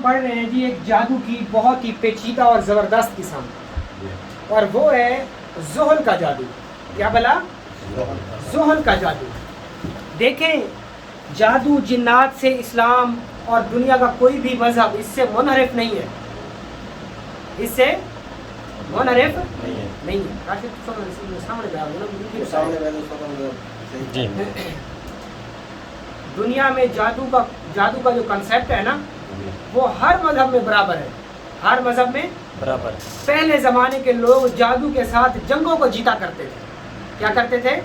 پڑھ رہے ہیں جی ایک جادو کی بہت ہی پیچیدہ اور زبردست قسم, اور وہ ہے زحل کا جادو. کیا بلا؟ زحل کا جادو. دیکھیں جادو جنات سے اسلام اور دنیا کا کوئی بھی مذہب اس سے منحرف نہیں ہے, اس سے منحرف نہیں ہے. راشد سامنے جی دنیا میں جادو کا جو کنسیپٹ ہے نا وہ ہر مذہب میں برابر ہے, ہر مذہب میں برابر. پہلے زمانے کے لوگ جادو کے ساتھ جنگوں کو جیتا کرتے تھے. کیا کرتے تھے؟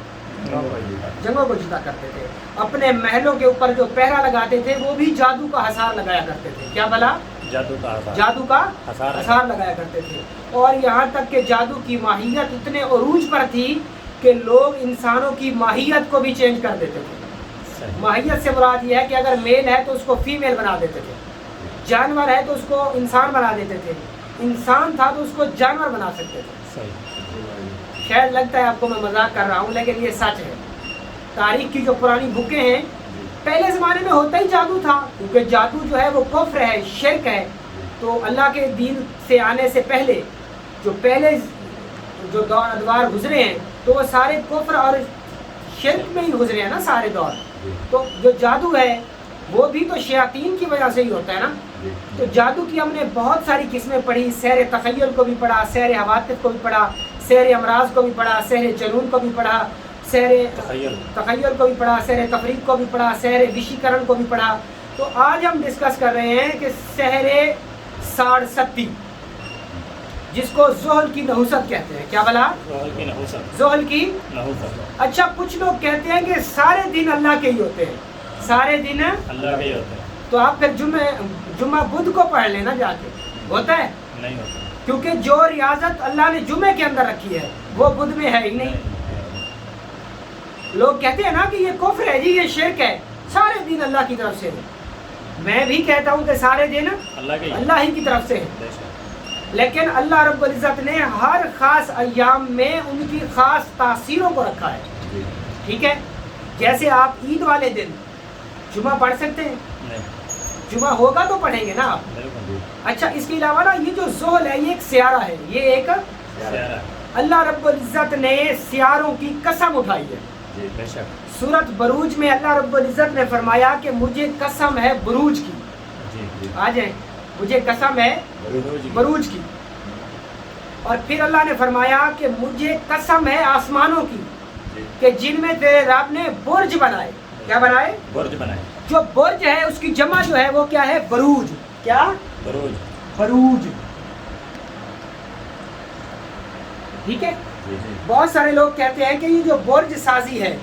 جنگوں کو جیتا کرتے تھے. اپنے محلوں کے اوپر جو پہرا لگاتے تھے وہ بھی جادو کا ہثار لگایا کرتے تھے. کیا بلا؟ جادو کا ہثار لگایا کرتے تھے. اور یہاں تک کہ جادو کی ماہیت اتنے عروج پر تھی کہ لوگ انسانوں کی ماہیت کو بھی چینج کر دیتے تھے. ماہیت سے مراد یہ ہے کہ اگر میل ہے تو اس کو فیمیل بنا دیتے تھے, جانور ہے تو اس کو انسان بنا دیتے تھے, انسان تھا تو اس کو جانور بنا سکتے تھے. شاید لگتا ہے آپ کو میں مذاق کر رہا ہوں لیکن یہ سچ ہے. تاریخ کی جو پرانی بکیں ہیں پہلے زمانے میں ہوتا ہی جادو تھا, کیونکہ جادو جو ہے وہ کفر ہے, شرک ہے. تو اللہ کے دین سے آنے سے پہلے جو دور ادوار گزرے ہیں تو وہ سارے کفر اور شرک میں ہی گزرے ہیں نا سارے دور. تو جو جادو ہے وہ بھی تو شیاطین کی وجہ سے ہی ہوتا ہے نا. تو جادو کی ہم نے بہت ساری قسمیں پڑھی, سحر تخیل کو بھی پڑھا, سحر حوادث کو بھی پڑھا, سحر امراض کو بھی پڑھا, سحر جنون کو بھی پڑھا, سحر تخیل کو بھی پڑھا, سحر تفریق کو بھی پڑھا, سحر وشیکرن کو بھی پڑھا. تو آج ہم ڈسکس کر رہے ہیں کہ سحر ساڑھ ستی جس کو زحل کی نحوست کہتے ہیں. کیا بلا؟ زحل کی نحوست. اچھا کچھ لوگ کہتے ہیں کہ سارے دن اللہ کے ہی ہوتے ہیں, سارے دن اللہ کے ہی ہوتے ہیں. تو آپ پھر جمعہ بدھ کو پڑھ لینا جا کے. ہوتا ہے؟ نہیں ہوتا, کیونکہ جو ریاضت اللہ نے جمعے کے اندر رکھی ہے وہ بدھ میں ہے ہی نہیں. لوگ کہتے ہیں نا کہ یہ کفر ہے جی, یہ شرک ہے, سارے دن اللہ کی طرف سے ہے. میں بھی کہتا ہوں کہ سارے دن اللہ ہی کی طرف سے ہے, لیکن اللہ رب العزت نے ہر خاص ایام میں ان کی خاص تاثیروں کو رکھا ہے. ٹھیک ہے, جیسے آپ عید والے دن جمعہ پڑھ سکتے ہیں, جمعہ ہوگا تو پڑھیں گے نا آپ. اچھا اس کے علاوہ نا یہ جو زحل ہے یہ ایک سیارہ ہے, یہ ایک اللہ رب العزت نے سیاروں کی قسم اٹھائی ہے. سورۃ بروج میں اللہ رب العزت نے فرمایا کہ مجھے قسم ہے بروج کی. آ جائیں, مجھے قسم ہے بروج کی. اور پھر اللہ نے فرمایا کہ مجھے قسم ہے آسمانوں کی کہ جن میں تیرے رب نے برج بنائے. کیا بنائے؟ برج بنائے. جو برج ہے اس کی جمع جو ہے وہ کیا ہے؟ بروج. کیا؟ بروج. ٹھیک ہے. بہت سارے لوگ کہتے ہیں کہ یہ جو برج سازی ہے,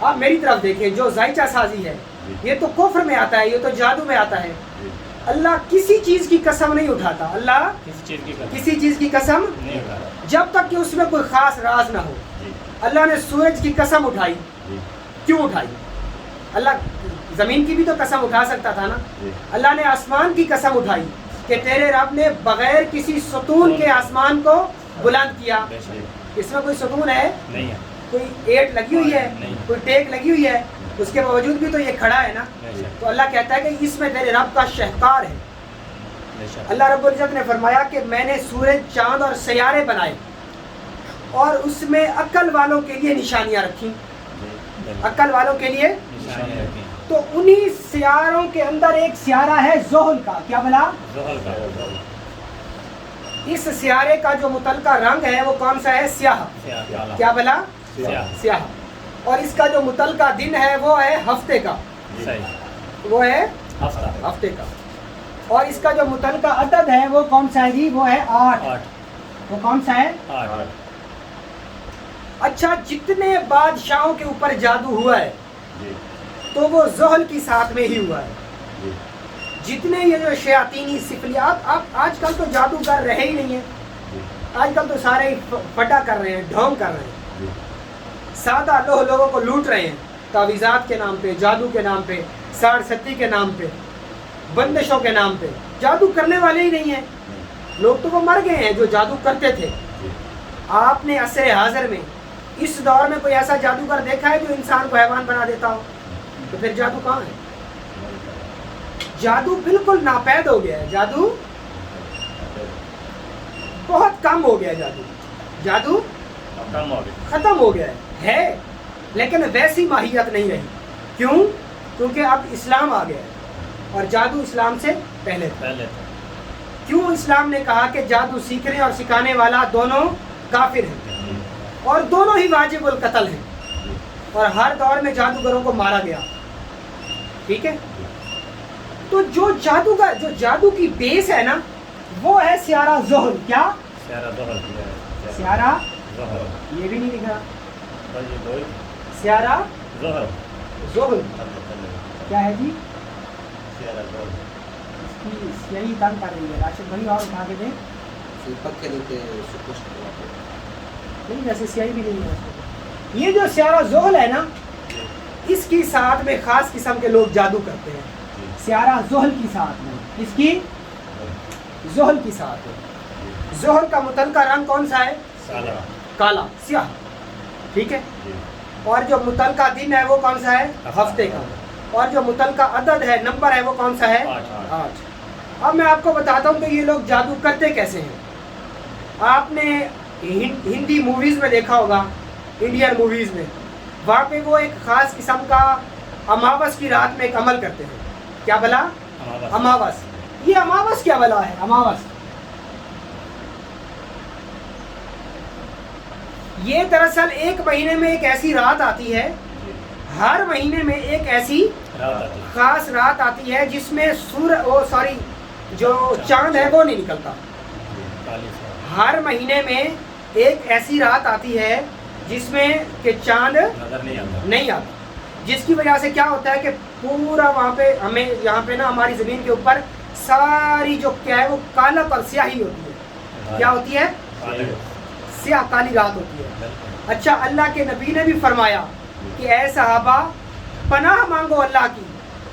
آپ میری طرف دیکھیں, جو زائچہ سازی ہے یہ تو کفر میں آتا ہے, یہ تو جادو میں آتا ہے. اللہ کسی چیز کی قسم نہیں اٹھاتا, اللہ کسی چیز کی قسم نہیں اٹھاتا جب تک کہ اس میں کوئی خاص راز نہ ہو. اللہ نے سورج کی قسم اٹھائی, کیوں اٹھائی؟ اللہ زمین کی بھی تو قسم اٹھا سکتا تھا نا. اللہ نے آسمان کی قسم اٹھائی کہ تیرے رب نے بغیر کسی ستون کے آسمان کو بلند کیا. اس میں کوئی ستون ہے نہیں, کوئی ایٹ لگی ہوئی ہے, کوئی ٹیک لگی ہوئی ہے, اس کے باوجود بھی تو یہ کھڑا ہے نا. تو اللہ کہتا ہے کہ اس میں تیرے رب کا شہکار ہے. اللہ رب العزت نے فرمایا کہ میں نے سورج, چاند اور سیارے بنائے اور اس میں عقل والوں کے لیے نشانیاں رکھی, عقل والوں کے لیے. تو انہی سیاروں کے اندر ایک سیارہ ہے زحل کا. کیا بلا؟ اس سیارے کا جو متعلقہ رنگ ہے وہ کون سا ہے؟ سیاہ. کیا بلا؟ سیاہ. اور اس کا جو متعلقہ دن ہے وہ ہے ہفتے کا, وہ ہے ہفتے کا. اور اس کا جو متعلقہ عدد ہے وہ کون سا ہے جی؟ وہ ہے 8. وہ کون سا ہے؟ 8. اچھا جتنے بادشاہوں کے اوپر جادو ہوا ہے تو وہ زحل کی ساتھ میں ہی ہوا ہے. جتنے یہ جو شیاطینی سفلیات, آپ آج کل تو جادوگر رہے ہی نہیں ہیں, آج کل تو سارے پٹا کر رہے ہیں, ڈھونگ کر رہے ہیں, سادہ لوگوں کو لوٹ رہے ہیں تعویذات کے نام پہ, جادو کے نام پہ, ساڑھ ستی کے نام پہ, بندشوں کے نام پہ. جادو کرنے والے ہی نہیں ہیں لوگ, تو وہ مر گئے ہیں جو جادو کرتے تھے. آپ نے عصر حاضر میں اس دور میں کوئی ایسا جادوگر دیکھا ہے جو انسان کو حیوان بنا دیتا ہو؟ تو پھر جادو کہاں ہے؟ جادو بالکل ناپید ہو گیا ہے، جادو بہت کم ہو گیا ہے، جادو ختم ہو گیا ہے لیکن ویسی ماہیت نہیں رہی. کیوں؟ کیونکہ اب اسلام آ گیا ہے اور جادو اسلام سے پہلے تھا. کیوں اسلام نے کہا کہ جادو سیکھنے اور سکھانے والا دونوں کافر ہیں اور دونوں ہی واجب القتل ہیں اور ہر دور میں جادوگروں کو مارا گیا. ٹھیک ہے، تو جو جادو کی بیس ہے نا وہ ہے سیارہ زحل. کیا؟ سیارہ یہ بھی نہیں لکھا، سیارہ زحل کیا ہے جی؟ یہی تنگ کر رہی ہے راشد بھائی، اور اٹھا کے دیں نہیں، جیسے سیاہی بھی نہیں ہے. یہ جو سیارہ زحل ہے نا اس کی ساتھ میں خاص قسم کے لوگ جادو کرتے ہیں. سیارہ زحل کی ساتھ میں، اس کی زحل کی ساتھ میں. زحل کا متعلقہ رنگ کون سا ہے؟ کالا، سیاہ. ٹھیک ہے، اور جو متعلقہ دن ہے وہ کون سا ہے؟ ہفتے کا. اور جو متعلقہ عدد ہے، نمبر ہے، وہ کون سا ہے؟ 8. اب میں آپ کو بتاتا ہوں کہ یہ لوگ جادو کرتے کیسے ہیں. آپ نے ہندی موویز میں دیکھا ہوگا، انڈین موویز میں، وہاں پہ وہ ایک خاص قسم کا اماوس کی رات میں ایک عمل کرتے ہیں. کیا بلا؟ اماوس. یہ اماوس کیا بلا ہے؟ اماوس یہ دراصل ایک مہینے میں ایک ایسی رات آتی ہے، ہر مہینے میں ایک ایسی خاص رات آتی ہے جس میں جو چاند ہے وہ نہیں نکلتا. ہر مہینے میں ایک ایسی رات آتی ہے جس میں کہ چاند نہیں آتا، جس کی وجہ سے کیا ہوتا ہے کہ پورا وہاں پہ ہمیں یہاں پہ نا ہماری زمین کے اوپر ساری جو کیا ہے وہ کالا پر سیاہی ہوتی ہے. کیا ہوتی ہے؟ سیاہ کالی رات ہوتی ہے. اچھا، اللہ کے نبی نے بھی فرمایا کہ اے صحابہ پناہ مانگو اللہ کی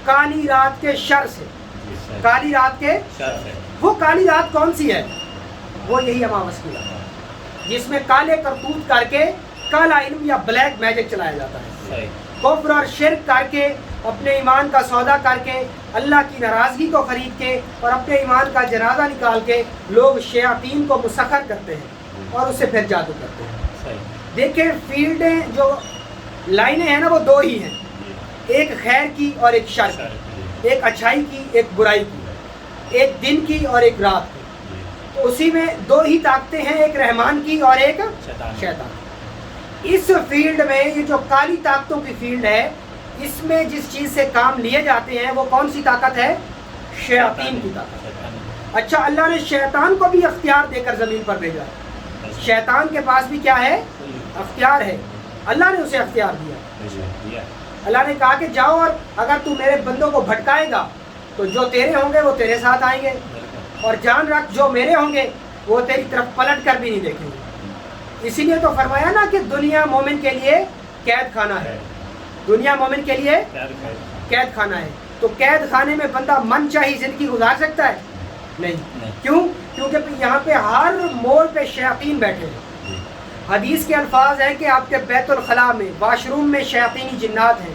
کالی رات کے شر سے. کالی رات کے وہ کالی رات کون سی ہے؟ وہ یہی اماوس کی رات ہے جس میں کالے کرتوت کر کے کالا علم یا بلیک میجک چلایا جاتا ہے. کفر اور شرک کر کے، اپنے ایمان کا سودا کر کے، اللہ کی ناراضگی کو خرید کے اور اپنے ایمان کا جنازہ نکال کے لوگ شیاطین کو مسخر کرتے ہیں اور اس سے پھر جادو کرتے ہیں. دیکھیں فیلڈیں جو لائنیں ہیں نا وہ دو ہی ہیں، ایک خیر کی اور ایک شر کی، ایک اچھائی کی ایک برائی کی، ایک دن کی اور ایک رات کی. تو اسی میں دو ہی طاقتیں ہیں، ایک رحمان کی اور ایک شیطان. اس فیلڈ میں یہ جو کالی طاقتوں کی فیلڈ ہے، اس میں جس چیز سے کام لیے جاتے ہیں وہ کون سی طاقت ہے؟ شیاطین کی طاقت. اچھا، اللہ نے شیطان کو بھی اختیار دے کر زمین پر بھیجا. شیطان کے پاس بھی کیا ہے؟ اختیار ہے. اللہ نے اسے اختیار دیا. اللہ نے کہا کہ جاؤ اور اگر تو میرے بندوں کو بھٹکائے گا تو جو تیرے ہوں گے وہ تیرے ساتھ آئیں گے، اور جان رکھ جو میرے ہوں گے وہ تیری طرف پلٹ کر بھی نہیں دیکھیں گے. اسی لیے تو فرمایا نا کہ دنیا مومن کے لیے قید خانہ ہے. دنیا مومن کے لیے قید خانہ ہے. تو قید خانے میں بندہ من چاہی زندگی گزار سکتا ہے؟ نہیں. کیوں؟ کیونکہ یہاں پہ ہر موڑ پہ شیاطین بیٹھے ہیں. حدیث کے الفاظ ہیں کہ آپ کے بیت الخلاء میں، واش روم میں شیاطینی جنات ہیں،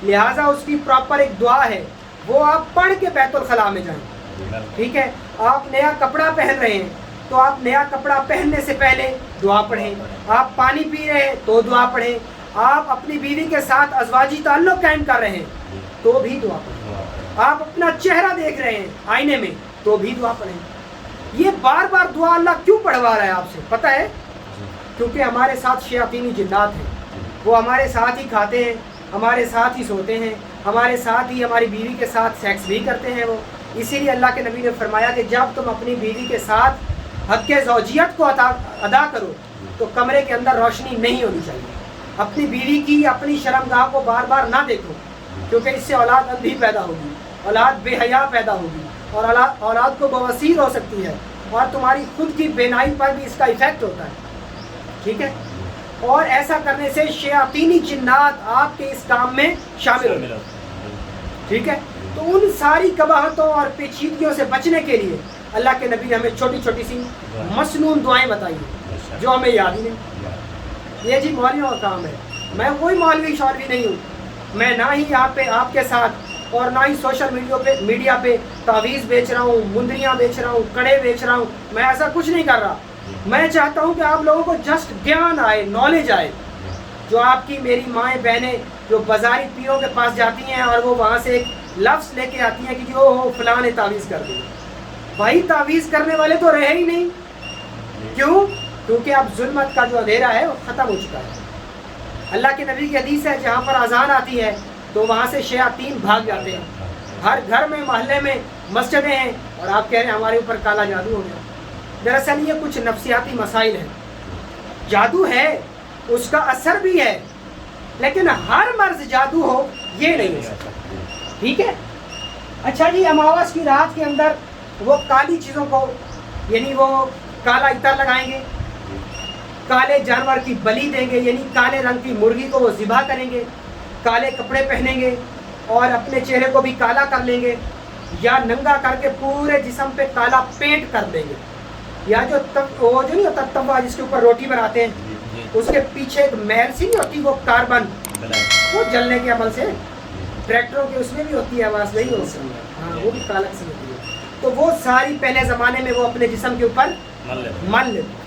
لہٰذا اس کی پراپر ایک دعا ہے، وہ آپ پڑھ کے بیت الخلاء میں جائیں. ٹھیک ہے، آپ نیا کپڑا پہن رہے ہیں تو آپ نیا کپڑا پہننے سے پہلے دعا پڑھیں. آپ پانی پی رہے ہیں تو دعا پڑھیں. آپ اپنی بیوی کے ساتھ ازواجی تعلق قائم کر رہے ہیں تو بھی دعا پڑھیں. آپ اپنا چہرہ دیکھ رہے ہیں آئینے میں تو بھی دعا پڑھیں. یہ بار بار دعا اللہ کیوں پڑھوا رہا ہے آپ سے پتہ ہے؟ کیونکہ ہمارے ساتھ شیاطینی جنات ہیں، وہ ہمارے ساتھ ہی کھاتے ہیں، ہمارے ساتھ ہی سوتے ہیں، ہمارے ساتھ ہی ہماری بیوی کے ساتھ سیکس بھی کرتے ہیں وہ. اسی لیے اللہ کے نبی نے فرمایا کہ جب تم اپنی بیوی کے ساتھ حق زوجیت کو ادا کرو تو کمرے کے اندر روشنی نہیں ہونی چاہیے. اپنی بیوی کی اپنی شرمگاہ کو بار بار نہ دیکھو، کیونکہ اس سے اولاد اندھی پیدا ہوگی، اولاد بے حیا پیدا ہوگی، اور اولاد کو بواسیر ہو سکتی ہے، اور تمہاری خود کی بینائی پر بھی اس کا ایفیکٹ ہوتا ہے. ٹھیک ہے، اور ایسا کرنے سے شیاطینی جنات آپ کے اس کام میں شامل ہو جائیں. ٹھیک ہے، تو ان ساری قباحتوں اور پیچیدگیوں سے بچنے کے لیے اللہ کے نبی نے ہمیں چھوٹی چھوٹی سی مسنون دعائیں بتائی ہیں جو ہمیں یاد ہی نہیں. یہ جی مولویوں کا کام ہے. میں کوئی مولوی شولوی نہیں ہوں. میں نہ ہی آپ کے ساتھ اور نہ ہی سوشل میڈیا پہ تعویذ بیچ رہا ہوں, مندریاں بیچ رہا ہوں, کڑے بیچ رہا ہوں. میں ایسا کچھ نہیں کر رہا. میں چاہتا ہوں کہ آپ لوگوں کو جسٹ گیان آئے, نالج آئے. جو آپ کی میری مائیں بہنیں جو بازاری پیروں کے پاس جاتی ہیں اور وہ وہاں سے ایک لفظ لے کے آتی ہیں کہ جی او فلاں نے تعویذ کر دی. بھائی تعویذ کرنے والے تو رہے ہی نہیں. کیوں؟ کیونکہ اب ظلمت کا جو اندھیرا ہے وہ ختم ہو چکا ہے. اللہ کے نبی کی حدیث ہے جہاں پر اذان آتی ہے تو وہاں سے شیاطین بھاگ جاتے ہیں. ہر گھر میں محلے میں مسجدیں ہیں اور آپ کہہ رہے ہیں ہمارے اوپر کالا جادو ہو گیا. دراصل یہ کچھ نفسیاتی مسائل ہیں. جادو ہے, اس کا اثر بھی ہے, لیکن ہر مرض جادو ہو یہ نہیں ہو سکتا. ٹھیک ہے. اچھا جی, اماوس کی رات کے اندر وہ کالی چیزوں کو یعنی وہ کالا عطر لگائیں گے, کالے جانور کی بلی دیں گے, یعنی کالے رنگ کی مرغی کو وہ ذبح کریں گے, کالے کپڑے پہنیں گے اور اپنے چہرے کو بھی کالا کر لیں گے, یا ننگا کر کے پورے جسم پہ کالا پینٹ کر دیں گے, یا جو وہ جو نہیں ہوتا توا جس کے اوپر روٹی بناتے ہیں اس کے پیچھے ایک محل سی نہیں ہوتی وہ کاربن وہ جلنے کے عمل سے ٹریکٹروں کے اس میں بھی ہوتی ہے آواز نہیں ہو سکتی, ہاں وہ بھی کالا سی ہوتی ہے. تو وہ ساری پہلے زمانے میں وہ اپنے جسم کے اوپر مل لیتے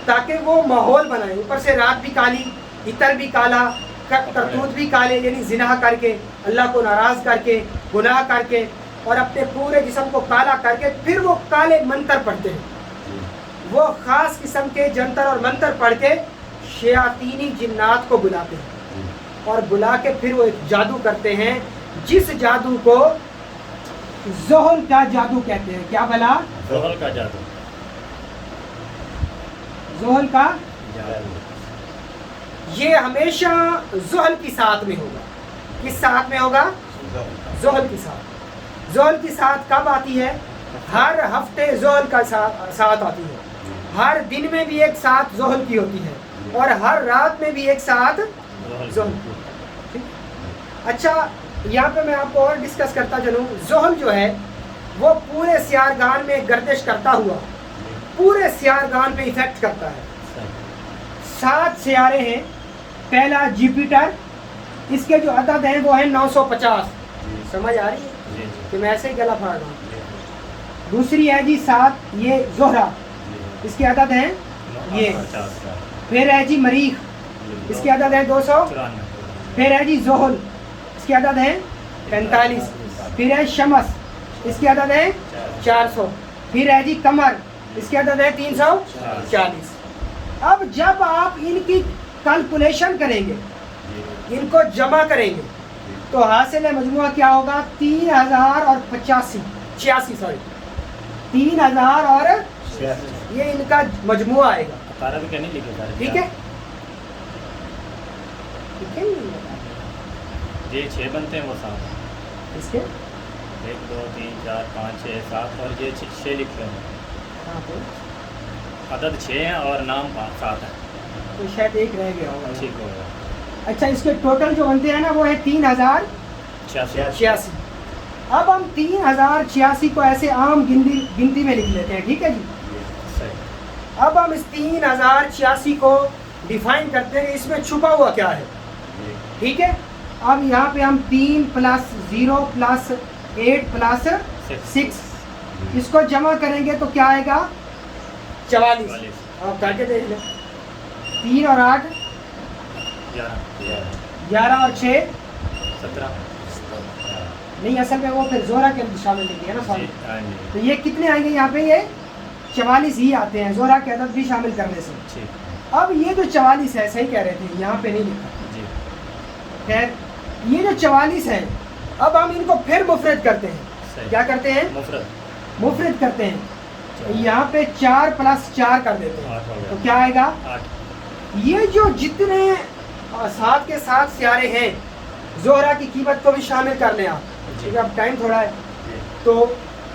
تاکہ وہ ماحول بنائے. اوپر سے رات بھی کالی, عطر بھی کالا, کرتوت بھی کالے, یعنی زنا کر کے, اللہ کو ناراض کر کے, گناہ کر کے اور اپنے پورے جسم کو کالا کر کے پھر وہ کالے منتر پڑھتے ہیں. وہ خاص قسم کے جنتر اور منتر پڑھ کے شیاطینی جنات کو بلاتے ہیں اور بلا کے پھر وہ ایک جادو کرتے ہیں جس جادو کو زحل کا جادو کہتے ہیں. کیا بلا؟ زحل کا جادو. زحل کا جادو یہ ہمیشہ زحل کی ساتھ میں ہوگا. کس ساتھ میں ہوگا؟ زحل کی ساتھ. زحل کی ساتھ کب آتی ہے؟ ہر ہفتے زحل کا ساتھ آتی ہے. ہر دن میں بھی ایک ساتھ زحل کی ہوتی ہے اور ہر رات میں بھی ایک ساتھ زحل کی. اچھا, یہاں پہ میں آپ کو اور ڈسکس کرتا چلوں. زحل جو ہے وہ پورے سیارگان میں گردش کرتا ہوا پورے سیارگان پہ ایفیکٹ کرتا ہے. 7 سیارے ہیں. پہلا جوپیٹر, اس کے جو عدد ہیں وہ ہیں 950. سمجھ آ رہی ہے کہ میں ایسے ہی گلا پھاڑ رہا ہوں. دوسری ہے جی 7 یہ زہرہ, اس کے عدد ہیں یہ. پھر ہے جی مریخ, اس کے عدد ہیں 200. پھر ہے جی زحل, اس کے عدد ہیں 45. پھر ہے شمس, اس کے عدد ہیں 400. پھر ہے جی قمر, اس کے عدد ہے 340. اب جب آپ ان کی کیلکولیشن کریں گے, ان کو جمع کریں گے تو حاصل مجموعہ کیا ہوگا؟ 3086 سوری 3000 اور یہ ان کا مجموعہ آئے گا. ٹھیک ہے, یہ 6 بنتے ہیں وہ 7 اس کے 1 2 3 4 5 6 7 اور یہ 6 لکھے ہیں. عدد 6 ہیں اور نام 7 ہے تو شاید ایک رہ گیا ہوگا. ٹھیک ہوگا. اچھا, اس کے ٹوٹل جو بنتے ہیں نا وہ ہے 3086. اب ہم 3086 کو ایسے عام گنتی میں لکھ لیتے ہیں. ٹھیک ہے جی. اب ہم اس 3086 کو ڈیفائن کرتے ہیں کہ اس میں چھپا ہوا کیا ہے. ٹھیک ہے. اب یہاں پہ ہم 3 + 0 + 8 + 6 اس کو جمع کریں گے تو کیا آئے گا؟ 44. آپ کر کے دیکھ لیں. 3 اور 8 11 اور 6 17 نہیں, اصل میں وہ پھر زہرہ کے شامل لکھ دیا نا سوری. تو یہ کتنے آئیں گے یہاں پہ؟ یہ 44 ہی آتے ہیں زہرہ کے عدد بھی شامل کرنے سے. اب یہ جو 44 ہے, صحیح کہہ رہے تھے, یہاں پہ نہیں لکھا. خیر, یہ جو 44 ہے اب ہم ان کو پھر مفرد کرتے ہیں. کیا کرتے ہیں؟ مفرد کرتے ہیں. یہاں پہ 4 + 4 کر دیتے ہیں تو کیا آئے گا؟ 8. یہ جو جتنے 7 کے 7 سیارے ہیں زہرہ کی قیمت کو بھی شامل کر لیں آپ. ٹھیک ہے, اب ٹائم تھوڑا ہے. تو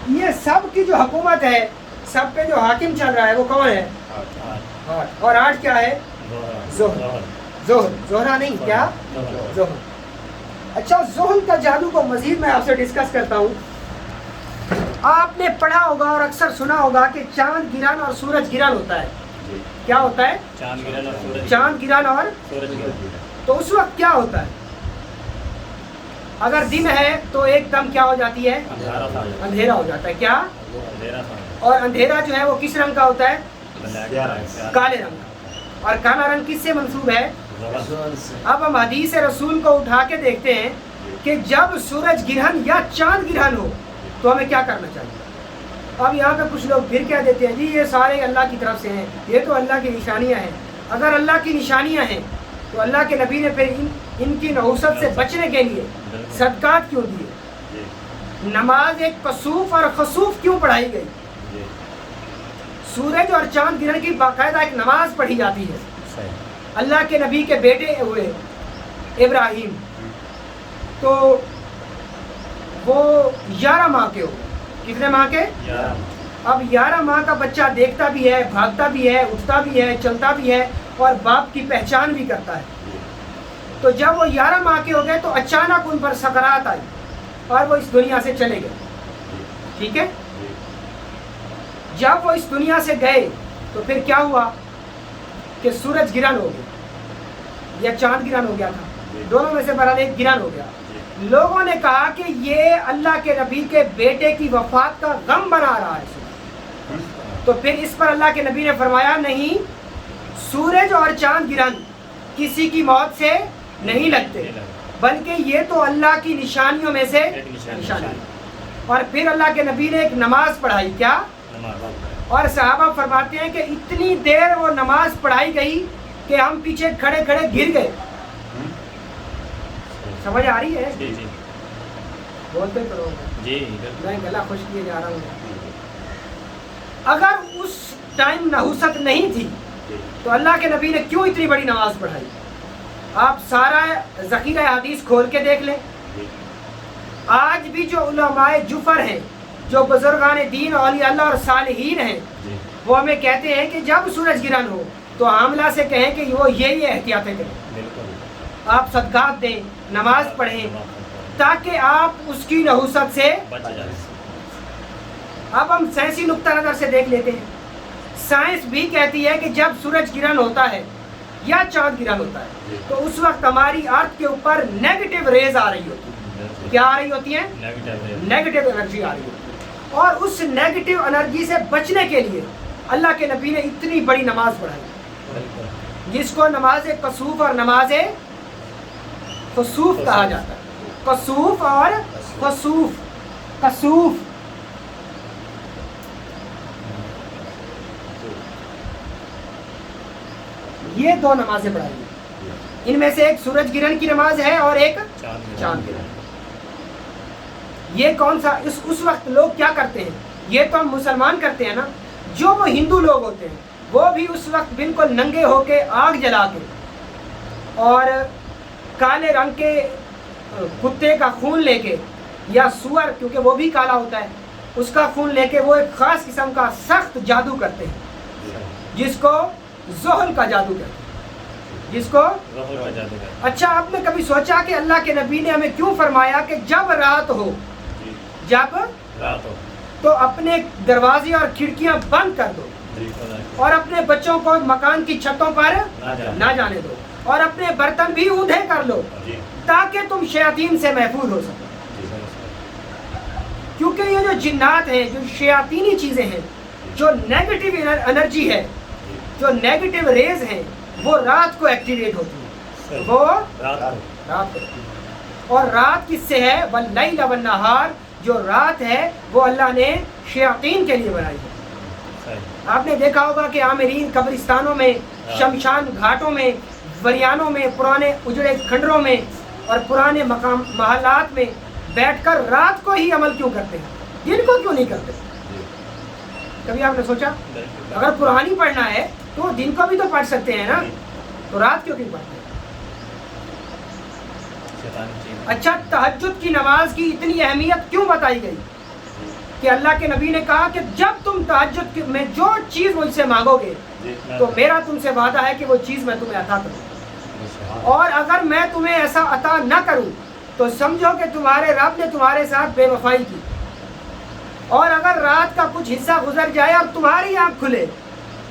یہ سب کی جو حکومت ہے, سب پہ جو حاکم چل رہا ہے وہ کون ہے؟ 8. اور 8 کیا ہے؟ زہرہ نہیں, کیا؟ زحل. اچھا, زحل کا جادو کو مزید میں آپ سے ڈسکس کرتا ہوں. آپ نے پڑھا ہوگا اور اکثر سنا ہوگا کہ چاند گرہن اور سورج گرہن ہوتا ہے. کیا ہوتا ہے؟ چاند گرہن اور. تو اس وقت کیا ہوتا ہے؟ اگر دن ہے تو ایک دم کیا ہو جاتی ہے؟ اندھیرا ہو جاتا ہے. کیا؟ اور اندھیرا جو ہے وہ کس رنگ کا ہوتا ہے؟ کالے رنگ کا. اور کالا رنگ کس سے منسوب ہے؟ اب ہم حدیث رسول کو اٹھا کے دیکھتے ہیں کہ جب سورج گرہن یا چاند گرہن ہو تو ہمیں کیا کرنا چاہیے. اب یہاں پہ کچھ لوگ پھر کیا دیتے ہیں جی یہ سارے اللہ کی طرف سے ہیں, یہ تو اللہ کی نشانیاں ہیں. اگر اللہ کی نشانیاں ہیں تو اللہ کے نبی نے پھر ان کی نحوست سے بچنے کے لیے صدقات کیوں دیے؟ نماز ایک کسوف اور خسوف کیوں پڑھائی گئی؟ سورج اور چاند گرہن کی باقاعدہ ایک نماز پڑھی جاتی ہے. اللہ کے نبی کے بیٹے ہوئے ابراہیم تو وہ 11 ماہ کے ہو. کتنے ماہ کے؟ اب 11 ماہ کا بچہ دیکھتا بھی ہے, بھاگتا بھی ہے, اٹھتا بھی ہے, چلتا بھی ہے اور باپ کی پہچان بھی کرتا ہے. تو جب وہ 11 ماہ کے ہو گئے تو اچانک ان پر سکرات آئی اور وہ اس دنیا سے چلے گئے. ٹھیک ہے, جب وہ اس دنیا سے گئے تو پھر کیا ہوا کہ سورج گرہن ہو گیا یا چاند گرہن ہو گیا تھا, دونوں میں سے بہرحال ایک گرہن ہو گیا. لوگوں نے کہا کہ یہ اللہ کے نبی کے بیٹے کی وفات کا غم بنا رہا ہے. تو پھر اس پر اللہ کے نبی نے فرمایا نہیں, سورج اور چاند گرہن کسی کی موت سے نہیں لگتے بلکہ یہ تو اللہ کی نشانیوں میں سے نشانی. اور پھر اللہ کے نبی نے ایک نماز پڑھائی. کیا؟ اور صحابہ فرماتے ہیں کہ اتنی دیر وہ نماز پڑھائی گئی کہ ہم پیچھے کھڑے کھڑے گر گئے. سمجھ آ رہی ہے؟ بولتے کرو, میں گلا خوش کیے جا رہا ہوں. اگر اس ٹائم نحوست نہیں تھی تو اللہ کے نبی نے کیوں اتنی بڑی نماز پڑھائی؟ آپ سارا ذخیرہ حدیث کھول کے دیکھ لیں. آج بھی جو علماء جفر ہیں, جو بزرگان دین اولیاء اللہ اور صالحین ہیں, وہ ہمیں کہتے ہیں کہ جب سورج گرہن ہو تو عاملہ سے کہیں کہ وہ یہ احتیاطیں کریں, آپ صدقات دیں, نماز پڑھیں تاکہ آپ اس کی نحوست سے بچ جائیں. اب ہم سائنسی نقطہ نظر سے دیکھ لیتے ہیں. سائنس بھی کہتی ہے کہ جب سورج گرہن ہوتا ہے یا چاند گرہن ہوتا ہے تو اس وقت ہماری ارتھ کے اوپر نیگیٹو ریز آ رہی ہوتی ہے. کیا آ رہی ہوتی ہیں؟ نیگیٹو انرجی آ رہی ہوتی ہے. اور اس نیگیٹو انرجی سے بچنے کے لیے اللہ کے نبی نے اتنی بڑی نماز پڑھائی جس کو نماز کسوف اور نماز خسوف کہا جاتا ہے. کسوف اور خسوف. کسوف یہ دو نمازیں پڑھائی ہیں. ان میں سے ایک سورج گرہن کی نماز ہے اور ایک چاند گرہن. یہ کون سا؟ اس وقت لوگ کیا کرتے ہیں, یہ تو ہم مسلمان کرتے ہیں نا, جو وہ ہندو لوگ ہوتے ہیں وہ بھی اس وقت بالکل ننگے ہو کے آگ جلا کے اور کالے رنگ کے کتے کا خون لے کے یا سور, کیونکہ وہ بھی کالا ہوتا ہے, اس کا خون لے کے وہ ایک خاص قسم کا سخت جادو کرتے ہیں جس کو زحل کا جادو کہتے ہیں. جس کو اچھا, آپ نے کبھی سوچا کہ اللہ کے نبی نے ہمیں کیوں فرمایا کہ جب رات ہو تو اپنے دروازے اور کھڑکیاں بند کر دو اور اپنے بچوں کو مکان کی چھتوں پر نہ جانے دو اور اپنے برتن بھی اونھے کر لو تاکہ تم شیاطین سے محفوظ ہو سکو. کیونکہ یہ جو جنات ہیں, جو شیاطینی چیزیں ہیں, جو نیگیٹو انرجی ہے, جو نیگیٹو ریز ہیں, وہ رات کو ایکٹیویٹ ہوتی ہے. وہ رات کو, اور رات کس سے ہے؟ واللیل والنہار. جو رات ہے وہ اللہ نے شیاطین کے لیے بنائی ہے. آپ نے دیکھا ہوگا کہ عامرین قبرستانوں میں, شمشان گھاٹوں میں, وریانوں میں, پرانے اجڑے کھنڈروں میں اور پرانے مقام محلات میں بیٹھ کر رات کو ہی عمل کیوں کرتے ہیں, دن کو کیوں نہیں کرتے؟ کبھی آپ نے سوچا؟ اگر قرآن ہی پڑھنا ہے تو دن کو بھی تو پڑھ سکتے ہیں نا, تو رات کیوں نہیں پڑھتے؟ اچھا, تہجد کی نماز کی اتنی اہمیت کیوں بتائی گئی کہ اللہ کے نبی نے کہا کہ جب تم تہجد میں جو چیز مجھ سے مانگو گے تو میرا تم سے وعدہ ہے کہ وہ چیز میں تمہیں عطا کروں, اور اگر میں تمہیں ایسا عطا نہ کروں تو سمجھو کہ تمہارے رب نے تمہارے ساتھ بے وفائی کی. اور اگر رات کا کچھ حصہ گزر جائے اور تمہاری آنکھ کھلے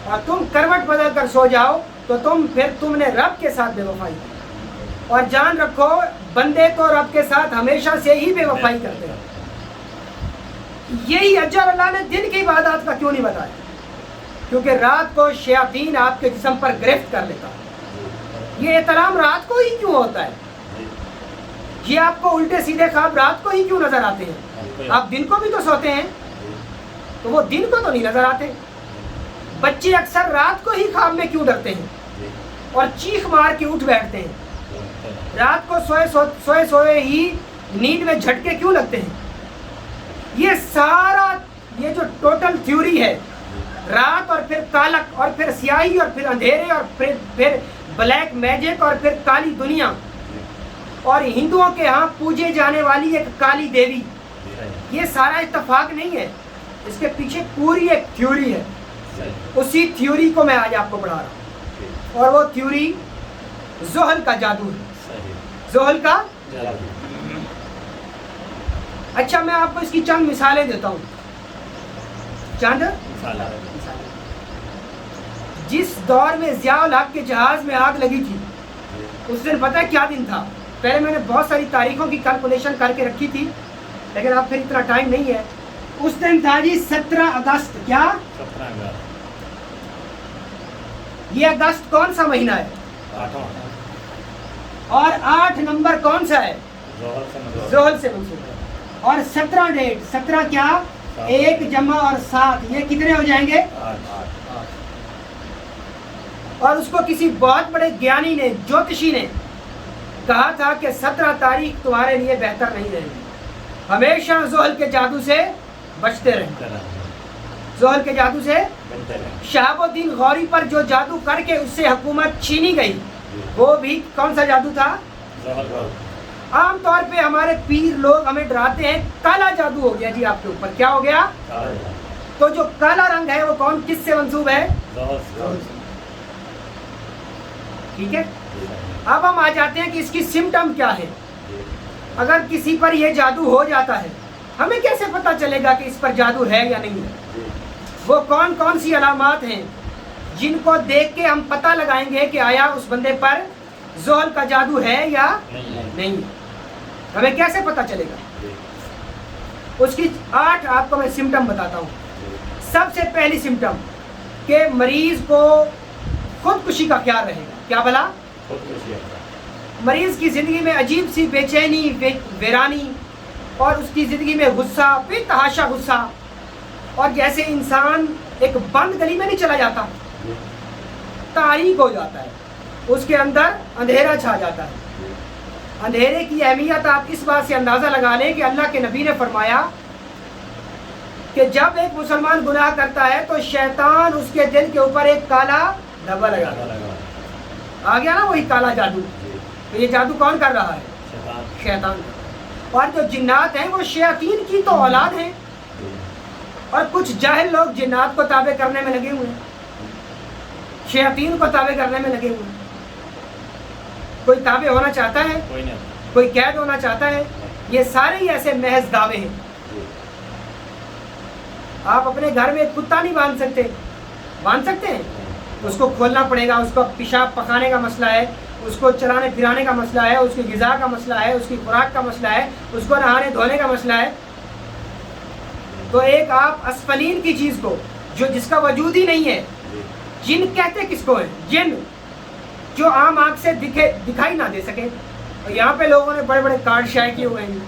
اور تم کروٹ بدل کر سو جاؤ تو تم نے رب کے ساتھ بے وفائی کی. اور جان رکھو بندے تو رب کے ساتھ ہمیشہ سے ہی بے وفائی کرتے ہیں. یہی اجر اللہ نے دن کی عبادات کا کیوں نہیں بتایا؟ کیونکہ رات کو شیاطین آپ کے جسم پر گرفت کر لیتا ہے. یہ احترام رات کو ہی کیوں ہوتا ہے؟ یہ آپ کو الٹے سیدھے خواب رات کو ہی کیوں نظر آتے ہیں؟ آپ دن کو بھی تو سوتے ہیں، تو وہ دن کو تو نہیں نظر آتے. بچے اکثر رات کو ہی خواب میں کیوں ڈرتے ہیں اور چیخ مار کے اٹھ بیٹھتے ہیں؟ رات کو سوئے ہی نیند میں جھٹکے کیوں لگتے ہیں؟ یہ سارا یہ جو ٹوٹل تھیوری ہے، رات اور پھر کالک اور پھر سیاہی اور پھر اندھیرے اور پھر بلیک میجک اور پھر کالی دنیا، اور ہندوؤں کے ہاں پوجے جانے والی ایک کالی دیوی، یہ سارا اتفاق نہیں ہے. اس کے پیچھے پوری ایک تھیوری ہے. اسی تھیوری کو میں آج آپ کو پڑھا رہا ہوں، اور وہ تھیوری زحل کا جادو ہے. زحل کا اچھا، میں آپ کو اس کی چند مثالیں دیتا ہوں. چند جس دور میں ضیاء الحق کے جہاز میں آگ لگی تھی، اس دن پتہ ہے کیا دن تھا؟ پہلے میں نے بہت ساری تاریخوں کی کیلکولیشن کر کے رکھی تھی، لیکن اب پھر اتنا ٹائم نہیں ہے. اس دن تھا جی 17 اگست. کیا 17 اگست؟ یہ اگست کون سا مہینہ ہے؟ 8واں. اور 8 نمبر کون سا ہے؟ زحل سے منسوب ہے. اور 17 ڈیٹ، 17 کیا؟ 1 جمع اور 7، یہ کتنے ہو جائیں گے؟ 8. اور اس کو کسی بہت بڑے گیانی نے، جوتشی نے کہا تھا کہ 17 تاریخ تمہارے لیے بہتر نہیں رہے گی، ہمیشہ زحل کے جادو سے بچتے رہیں. زحل کے جادو سے شہاب الدین غوری پر جو جادو کر کے اس سے حکومت چھینی گئی، وہ بھی کون سا جادو تھا؟ عام طور پہ ہمارے پیر لوگ ہمیں ڈراتے ہیں کالا جادو ہو گیا جی آپ کے اوپر. کیا ہو گیا؟ تو جو کالا رنگ ہے وہ کون، کس سے منسوب ہے؟ ٹھیک ہے. اب ہم آ جاتے ہیں کہ اس کی سمٹم کیا ہے. اگر کسی پر یہ جادو ہو جاتا ہے، ہمیں کیسے پتہ چلے گا کہ اس پر جادو ہے یا نہیں ہے؟ وہ کون کون سی علامات ہیں جن کو دیکھ کے ہم پتہ لگائیں گے کہ آیا اس بندے پر زحل کا جادو ہے یا نہیں؟ ہمیں کیسے پتہ چلے گا؟ اس کی 8 آپ کو میں سمٹم بتاتا ہوں. سب سے پہلی سمٹم کہ مریض کو خودکشی کا خیال رہے گا. کیا بلا؟ مریض کی زندگی میں عجیب سی بے چینی، ویرانی، اور اس کی زندگی میں غصہ، بے تحاشا غصہ، اور جیسے انسان ایک بند گلی میں نہیں چلا جاتا، تاریک ہو جاتا ہے، اس کے اندر اندھیرا چھا جاتا ہے. اندھیرے کی اہمیت آپ اس بات سے اندازہ لگا لیں کہ اللہ کے نبی نے فرمایا کہ جب ایک مسلمان گناہ کرتا ہے تو شیطان اس کے دل کے اوپر ایک کالا دھبا لگاتا ہے. آ گیا نا وہی کالا جادو. تو یہ جادو کون کر رہا ہے؟ شیطان. اور جو جنات ہیں وہ شیاطین کی تو اولاد ہیں، اور کچھ جاہل لوگ جنات کو تابع کرنے میں لگے ہوئے ہیں، شیاطین کو تابع کرنے میں لگے ہوئے ہیں. کوئی تابع ہونا چاہتا ہے؟ کوئی قید ہونا چاہتا ہے؟ یہ سارے ہی ایسے محض دعوے ہیں. آپ اپنے گھر میں ایک کتا نہیں باندھ سکتے. باندھ سکتے ہیں؟ اس کو کھولنا پڑے گا، اس کو پیشاب پکانے کا مسئلہ ہے، اس کو چلانے پھرانے کا مسئلہ ہے، اس کی غذا کا مسئلہ ہے، اس کی خوراک کا مسئلہ ہے، اس کو نہانے دھونے کا مسئلہ ہے. تو ایک آپ اسفلین کی چیز کو، جو جس کا وجود ہی نہیں ہے، جن کہتے کس کو ہے؟ جن جو عام آنکھ سے دکھائی نہ دے سکے. اور یہاں پہ لوگوں نے بڑے بڑے کارڈ شائع کیے ہوئے ہیں،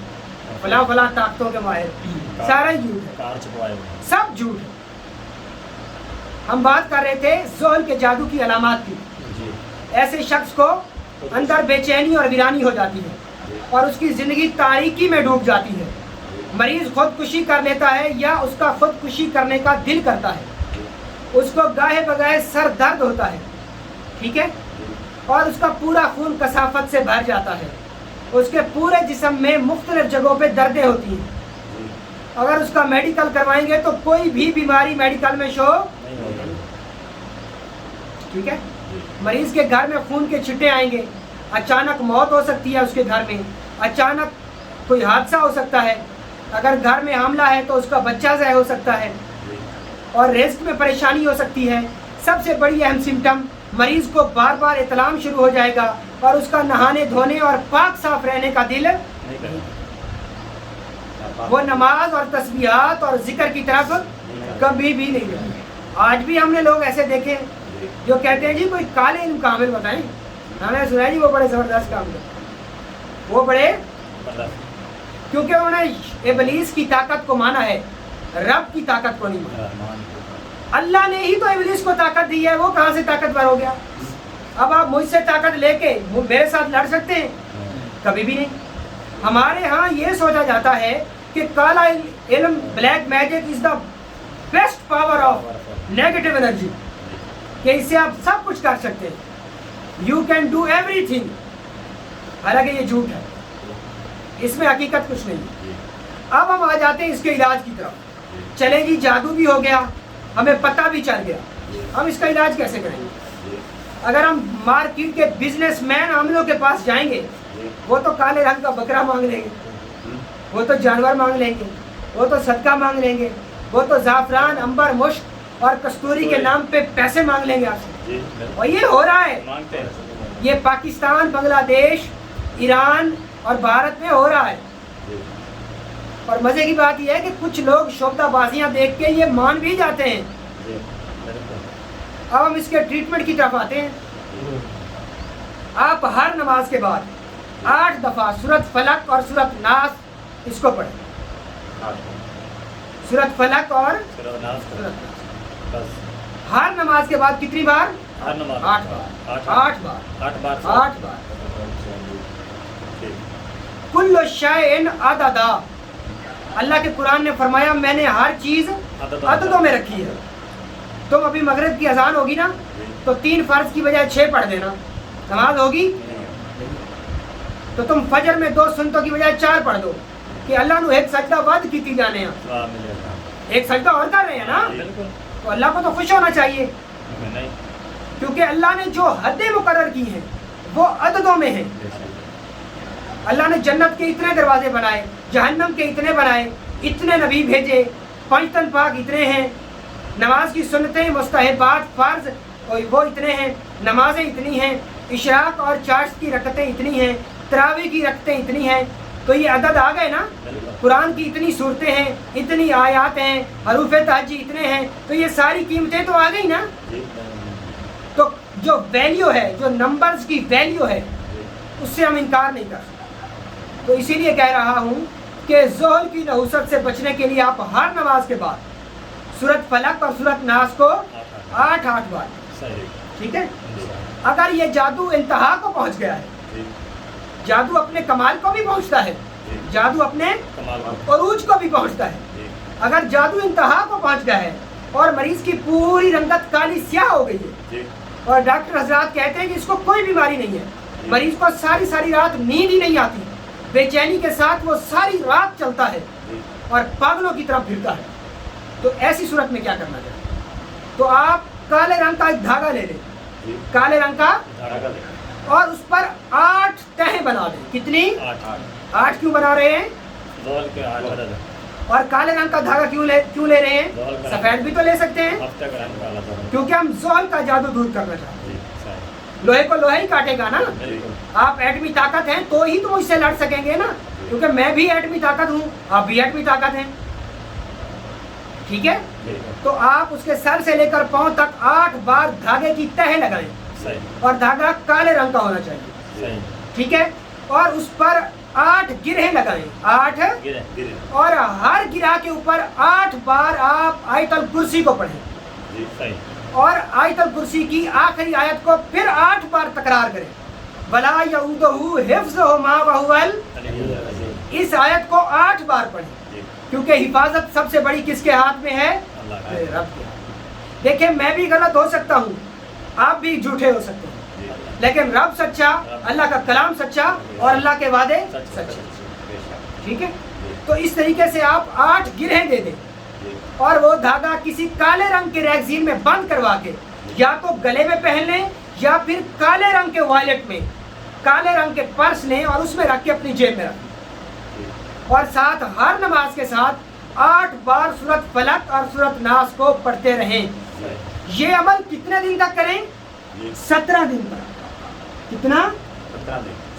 فلاں فلاں طاقتوں کے ماہر. سارا ہی جھوٹ ہے، سب جھوٹ ہے. ہم بات کر رہے تھے زحل کے جادو کی علامات کی. ایسے شخص کو اندر بے چینی اور ویرانی ہو جاتی ہے، اور اس کی زندگی تاریکی میں ڈوب جاتی ہے. مریض خودکشی کر لیتا ہے یا اس کا خودکشی کرنے کا دل کرتا ہے. اس کو گاہے بگاہے سر درد ہوتا ہے، ٹھیک ہے، اور اس کا پورا خون کثافت سے بھر جاتا ہے. اس کے پورے جسم میں مختلف جگہوں پہ دردیں ہوتی ہیں. اگر اس کا میڈیکل کروائیں گے تو کوئی بھی بیماری میڈیکل میں شو ٹھیک ہے. مریض کے گھر میں خون کے چھٹے آئیں گے، اچانک موت ہو سکتی ہے اس کے گھر میں، اچانک کوئی حادثہ ہو سکتا ہے، اگر گھر میں حاملہ ہے تو اس کا بچہ ضائع ہو سکتا ہے، اور رزق میں پریشانی ہو سکتی ہے. سب سے بڑی اہم سمٹم، مریض کو بار بار اطلام شروع ہو جائے گا اور اس کا نہانے دھونے اور پاک صاف رہنے کا دل نہیں کرنا، وہ نماز اور تسبیحات اور ذکر کی طرف کبھی بھی نہیں جائے. آج بھی ہم نے لوگ ایسے دیکھے جو کہتے ہیں جی کوئی کالے علم کا عامل بتائیں. ہم نے سنا جی وہ بڑے زبردست کام کرتے، وہ بڑے، کیونکہ انہوں نے ابلیس کی طاقت کو مانا ہے، رب کی طاقت کو نہیں مانا. اللہ نے ہی تو ابلیس کو طاقت دی ہے، وہ کہاں سے طاقتور ہو گیا؟ اب آپ مجھ سے طاقت لے کے میرے ساتھ لڑ سکتے ہیں؟ کبھی بھی نہیں. ہمارے ہاں یہ سوچا جاتا ہے کہ کالا علم، black magic is the best power of negative energy, کہ اس سے آپ سب کچھ کر سکتے ہیں، you can do every thing. حالانکہ یہ جھوٹ ہے، اس میں حقیقت کچھ نہیں ہے. اب ہم آ جاتے ہیں اس کے علاج کی طرف. چلے جی جادو بھی ہو گیا، ہمیں پتہ بھی چل گیا، ہم اس کا علاج کیسے کریں گے؟ اگر ہم مارکیٹ کے بزنس مین عاملوں کے پاس جائیں گے، وہ تو کالے رنگ کا بکرا مانگ لیں گے، وہ تو جانور مانگ لیں گے، وہ تو صدقہ مانگ لیں گے، وہ تو زعفران، عنبر، مشک اور کستوری کے نام پہ پیسے مانگ لیں گے آپ سے. اور یہ ہو رہا ہے، یہ پاکستان، بنگلہ دیش، ایران اور بھارت میں ہو رہا ہے. اور مزے کی بات یہ ہے کہ کچھ لوگ شعبدہ بازیاں دیکھ کے یہ مان بھی جاتے ہیں. اب ہم اس کے ٹریٹمنٹ کی طرف آتے ہیں. آپ ہر نماز کے بعد 8 دفعہ سورۃ فلق اور سورۃ ناس اس کو پڑھیں. سورۃ فلق اور سورۃ ناس ہر نماز کے بعد کتنی بار؟ 8 بار. کل شیء عددا. اللہ کے قرآن نے فرمایا میں نے ہر چیز عددوں میں رکھی ہے. تم ابھی مغرب کی اذان ہوگی نا تو 3 فرض کی بجائے 6 پڑھ دینا، نماز ہوگی. تو تم فجر میں 2 سنتوں کی بجائے 4 پڑھ دو کہ اللہ نو ایک سجدہ ود کیتی جانے ہیں، ایک سجدہ اور کر رہے ہیں نا. تو اللہ کو تو خوش ہونا چاہیے، کیونکہ اللہ نے جو حدیں مقرر کی ہیں وہ عددوں میں ہیں. اللہ نے جنت کے اتنے دروازے بنائے، جہنم کے اتنے بنائے، اتنے نبی بھیجے، 5 تن پاک اتنے ہیں، نماز کی سنتیں، مستحبات، فرض وہ اتنے ہیں، نمازیں اتنی ہیں، اشراق اور چاشت کی رکعتیں اتنی ہیں، تراویح کی رکعتیں اتنی ہیں. تو یہ عدد آ گئے نا. قرآن کی اتنی صورتیں ہیں، اتنی آیات ہیں، حروف تہجی اتنے ہیں، تو یہ ساری قیمتیں تو آ گئی نا. تو جو ویلیو ہے، جو نمبرز کی ویلیو ہے، اس سے ہم انکار نہیں کر سکتے. تو اسی لیے کہہ رہا ہوں کہ ذہن کی نحوست سے بچنے کے لیے آپ ہر نماز کے بعد سورۃ فلق اور سورۃ ناس کو 8 بار. ٹھیک ہے. اگر یہ جادو انتہا کو پہنچ گیا ہے، جادو اپنے کمال کو بھی پہنچتا ہے، جادو اپنے عروج کو بھی پہنچتا ہے. اگر جادو انتہا کو پہنچ گیا ہے اور مریض کی پوری رنگت کالی سیاہ ہو گئی ہے اور ڈاکٹر حضرات کہتے ہیں کہ اس کو کوئی بیماری نہیں ہے، مریض کو ساری رات نیند ہی نہیں آتی، بے چینی کے ساتھ وہ ساری رات چلتا ہے اور پاگلوں کی طرف پھرتا ہے، تو ایسی صورت میں کیا کرنا چاہیے؟ تو آپ کالے رنگ کا ایک دھاگا لے لیں، کالے رنگ کا، اور اس پر 8 تہیں بنا دیں. کتنی؟ 8 کیوں بنا رہے ہیں؟ اور کالے رنگ کا دھاگا کیوں لے رہے ہیں؟ سفید بھی تو لے سکتے ہیں، کیونکہ ہم زحل کا جادو دور کرنا چاہتے ہیں. لوہے کو لوہے ہی کاٹے گا نا. آپ ایٹمی طاقت ہیں تو ہی تو مجھ سے لڑ سکیں گے نا، کیونکہ میں بھی ایٹمی طاقت ہوں، آپ بھی ایٹمی طاقت ہیں. ٹھیک ہے. تو آپ اس کے سر سے لے کر پاؤں تک 8 بار دھاگے کی تہ لگائیں، اور دھاگا کالے رنگ کا ہونا چاہیے. ٹھیک ہے. اور اس پر 8 گرہیں لگائیں، 8 اور ہر گرہ کے اوپر 8 بار آپ آیت الکرسی کو پڑھیں، اور آیت الکرسی کی آخری آیت کو پھر 8 بار تکرار کریں. وَلَا يَؤُودُهُ حِفْظُهُمَا وَهُوَ اس آیت کو 8 بار پڑھیں، کیونکہ حفاظت سب سے بڑی کس کے ہاتھ میں ہے؟ رب کے. دیکھیں میں بھی غلط ہو سکتا ہوں، آپ بھی جھوٹے ہو سکتے ہیں، لیکن رب سچا، اللہ کا کلام سچا اور اللہ کے وعدے سچے. ٹھیک ہے. تو اس طریقے سے آپ 8 گرہیں دے دیں، اور وہ دھاگا کسی کالے رنگ کے ریگزین میں بند کروا کے یا تو گلے میں پہن لیں یا پھر کالے رنگ کے والٹ میں کالے رنگ کے پرس لیں اور اس میں رکھ کے اپنی جیب میں رکھیں. اور ساتھ ہر نماز کے ساتھ 8 بار سورۃ فلق اور سورۃ ناس کو پڑھتے رہیں. یہ عمل کتنے دن تک کریں؟ 17 دن تک. کتنا؟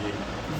جی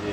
جی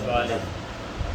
44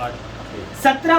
8 17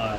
8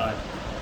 8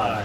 8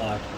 8